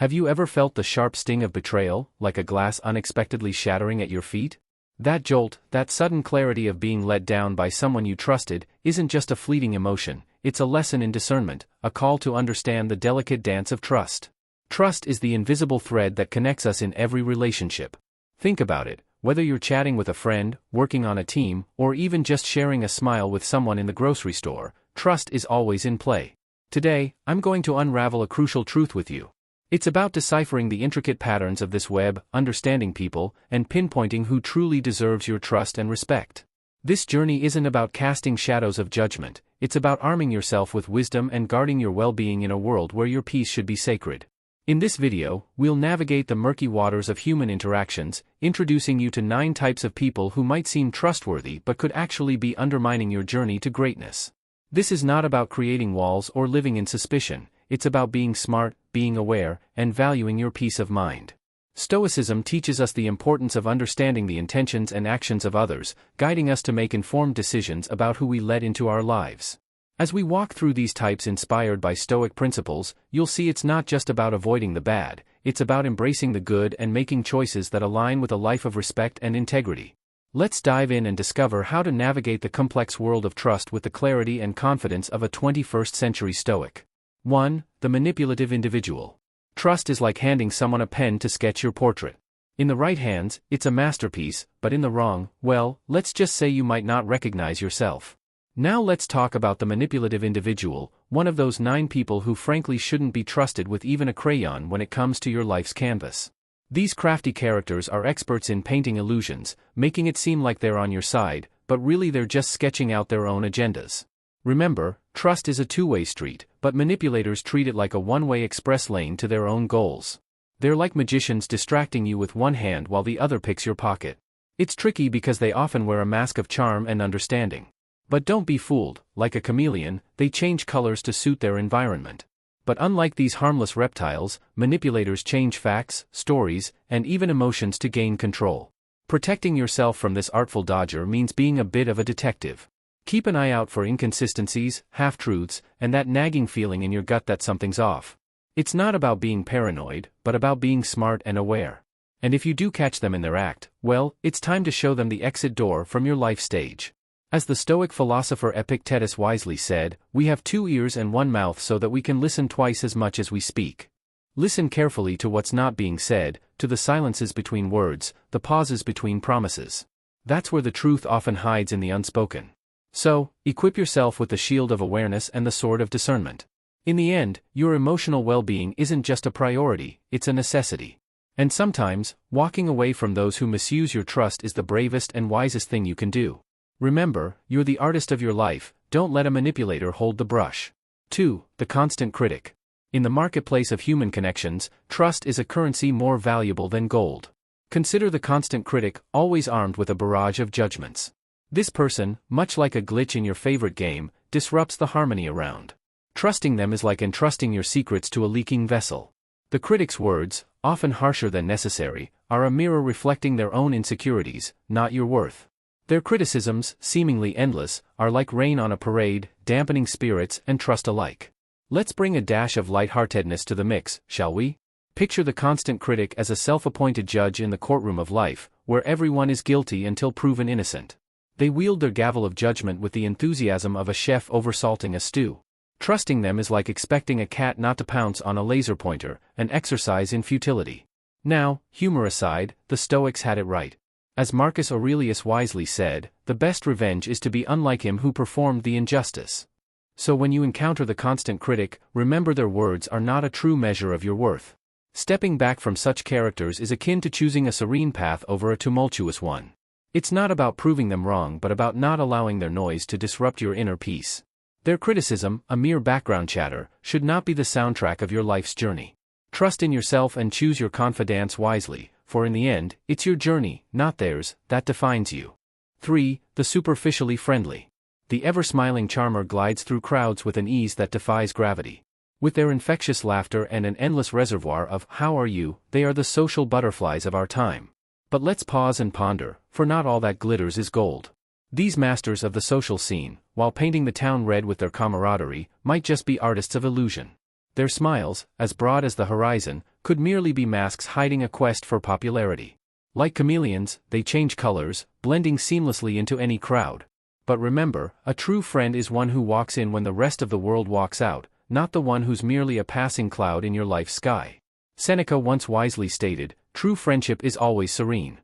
Have you ever felt the sharp sting of betrayal, like a glass unexpectedly shattering at your feet? That jolt, that sudden clarity of being let down by someone you trusted, isn't just a fleeting emotion, it's a lesson in discernment, a call to understand the delicate dance of trust. Trust is the invisible thread that connects us in every relationship. Think about it, whether you're chatting with a friend, working on a team, or even just sharing a smile with someone in the grocery store, trust is always in play. Today, I'm going to unravel a crucial truth with you. It's about deciphering the intricate patterns of this web, understanding people, and pinpointing who truly deserves your trust and respect. This journey isn't about casting shadows of judgment, it's about arming yourself with wisdom and guarding your well-being in a world where your peace should be sacred. In this video, we'll navigate the murky waters of human interactions, introducing you to 9 types of people who might seem trustworthy but could actually be undermining your journey to greatness. This is not about creating walls or living in suspicion, it's about being smart, being aware, and valuing your peace of mind. Stoicism teaches us the importance of understanding the intentions and actions of others, guiding us to make informed decisions about who we let into our lives. As we walk through these types inspired by Stoic principles, you'll see it's not just about avoiding the bad, it's about embracing the good and making choices that align with a life of respect and integrity. Let's dive in and discover how to navigate the complex world of trust with the clarity and confidence of a 21st century Stoic. 1. The manipulative individual. Trust is like handing someone a pen to sketch your portrait. In the right hands, it's a masterpiece, but in the wrong, well, let's just say you might not recognize yourself. Now let's talk about the manipulative individual, one of those 9 people who frankly shouldn't be trusted with even a crayon when it comes to your life's canvas. These crafty characters are experts in painting illusions, making it seem like they're on your side, but really they're just sketching out their own agendas. Remember, trust is a two-way street, but manipulators treat it like a one-way express lane to their own goals. They're like magicians distracting you with one hand while the other picks your pocket. It's tricky because they often wear a mask of charm and understanding. But don't be fooled, like a chameleon, they change colors to suit their environment. But unlike these harmless reptiles, manipulators change facts, stories, and even emotions to gain control. Protecting yourself from this artful dodger means being a bit of a detective. Keep an eye out for inconsistencies, half-truths, and that nagging feeling in your gut that something's off. It's not about being paranoid, but about being smart and aware. And if you do catch them in their act, well, it's time to show them the exit door from your life stage. As the Stoic philosopher Epictetus wisely said, we have 2 ears and 1 mouth so that we can listen twice as much as we speak. Listen carefully to what's not being said, to the silences between words, the pauses between promises. That's where the truth often hides in the unspoken. So, equip yourself with the shield of awareness and the sword of discernment. In the end, your emotional well-being isn't just a priority, it's a necessity. And sometimes, walking away from those who misuse your trust is the bravest and wisest thing you can do. Remember, you're the artist of your life, don't let a manipulator hold the brush. 2. The constant critic. In the marketplace of human connections, trust is a currency more valuable than gold. Consider the constant critic, always armed with a barrage of judgments. This person, much like a glitch in your favorite game, disrupts the harmony around. Trusting them is like entrusting your secrets to a leaking vessel. The critic's words, often harsher than necessary, are a mirror reflecting their own insecurities, not your worth. Their criticisms, seemingly endless, are like rain on a parade, dampening spirits and trust alike. Let's bring a dash of lightheartedness to the mix, shall we? Picture the constant critic as a self-appointed judge in the courtroom of life, where everyone is guilty until proven innocent. They wield their gavel of judgment with the enthusiasm of a chef oversalting a stew. Trusting them is like expecting a cat not to pounce on a laser pointer, an exercise in futility. Now, humor aside, the Stoics had it right. As Marcus Aurelius wisely said, the best revenge is to be unlike him who performed the injustice. So when you encounter the constant critic, remember their words are not a true measure of your worth. Stepping back from such characters is akin to choosing a serene path over a tumultuous one. It's not about proving them wrong but about not allowing their noise to disrupt your inner peace. Their criticism, a mere background chatter, should not be the soundtrack of your life's journey. Trust in yourself and choose your confidants wisely, for in the end, it's your journey, not theirs, that defines you. 3. The superficially friendly. The ever-smiling charmer glides through crowds with an ease that defies gravity. With their infectious laughter and an endless reservoir of "how are you," they are the social butterflies of our time. But let's pause and ponder, for not all that glitters is gold. These masters of the social scene, while painting the town red with their camaraderie, might just be artists of illusion. Their smiles, as broad as the horizon, could merely be masks hiding a quest for popularity. Like chameleons, they change colors, blending seamlessly into any crowd. But remember, a true friend is one who walks in when the rest of the world walks out, not the one who's merely a passing cloud in your life's sky. Seneca once wisely stated, "True friendship is always serene."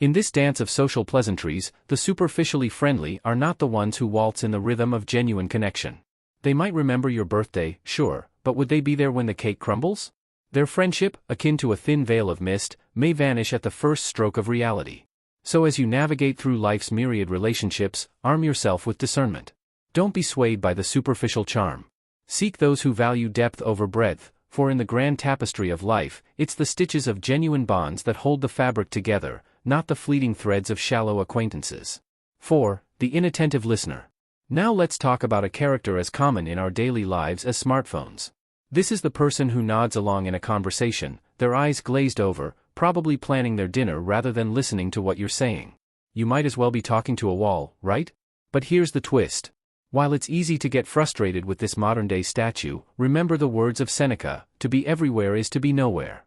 In this dance of social pleasantries, the superficially friendly are not the ones who waltz in the rhythm of genuine connection. They might remember your birthday, sure, but would they be there when the cake crumbles? Their friendship, akin to a thin veil of mist, may vanish at the first stroke of reality. So as you navigate through life's myriad relationships, arm yourself with discernment. Don't be swayed by the superficial charm. Seek those who value depth over breadth, for in the grand tapestry of life, it's the stitches of genuine bonds that hold the fabric together, not the fleeting threads of shallow acquaintances. 4. The inattentive listener. Now let's talk about a character as common in our daily lives as smartphones. This is the person who nods along in a conversation, their eyes glazed over, probably planning their dinner rather than listening to what you're saying. You might as well be talking to a wall, right? But here's the twist. While it's easy to get frustrated with this modern-day statue, remember the words of Seneca, "To be everywhere is to be nowhere."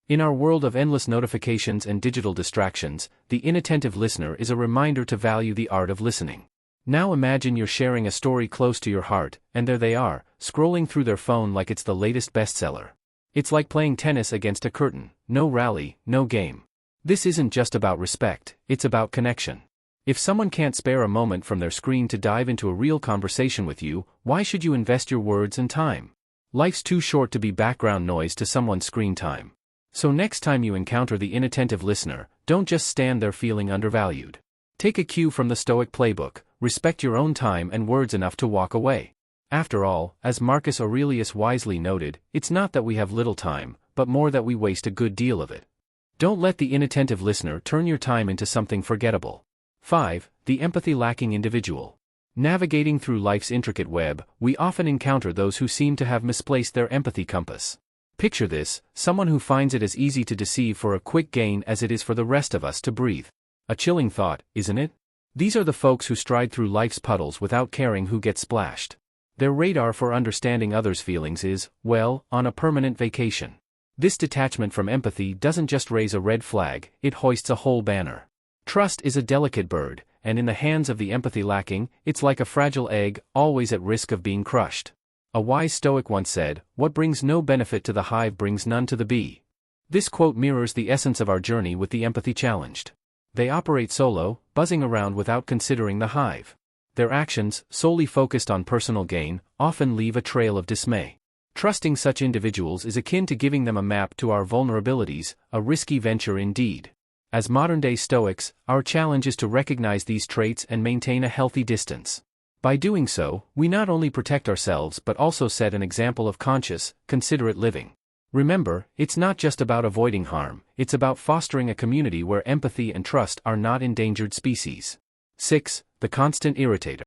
In our world of endless notifications and digital distractions, the inattentive listener is a reminder to value the art of listening. Now imagine you're sharing a story close to your heart, and there they are, scrolling through their phone like it's the latest bestseller. It's like playing tennis against a curtain, no rally, no game. This isn't just about respect, it's about connection. If someone can't spare a moment from their screen to dive into a real conversation with you, why should you invest your words and time? Life's too short to be background noise to someone's screen time. So next time you encounter the inattentive listener, don't just stand there feeling undervalued. Take a cue from the Stoic playbook, respect your own time and words enough to walk away. After all, as Marcus Aurelius wisely noted, it's not that we have little time, but more that we waste a good deal of it. Don't let the inattentive listener turn your time into something forgettable. 5. The empathy-lacking individual. Navigating through life's intricate web, we often encounter those who seem to have misplaced their empathy compass. Picture this, someone who finds it as easy to deceive for a quick gain as it is for the rest of us to breathe. A chilling thought, isn't it? These are the folks who stride through life's puddles without caring who gets splashed. Their radar for understanding others' feelings is, well, on a permanent vacation. This detachment from empathy doesn't just raise a red flag, it hoists a whole banner. Trust is a delicate bird, and in the hands of the empathy lacking, it's like a fragile egg, always at risk of being crushed. A wise Stoic once said, "What brings no benefit to the hive brings none to the bee." This quote mirrors the essence of our journey with the empathy challenged. They operate solo, buzzing around without considering the hive. Their actions, solely focused on personal gain, often leave a trail of dismay. Trusting such individuals is akin to giving them a map to our vulnerabilities, a risky venture indeed. As modern-day Stoics, our challenge is to recognize these traits and maintain a healthy distance. By doing so, we not only protect ourselves but also set an example of conscious, considerate living. Remember, it's not just about avoiding harm, it's about fostering a community where empathy and trust are not endangered species. 6. The constant irritator.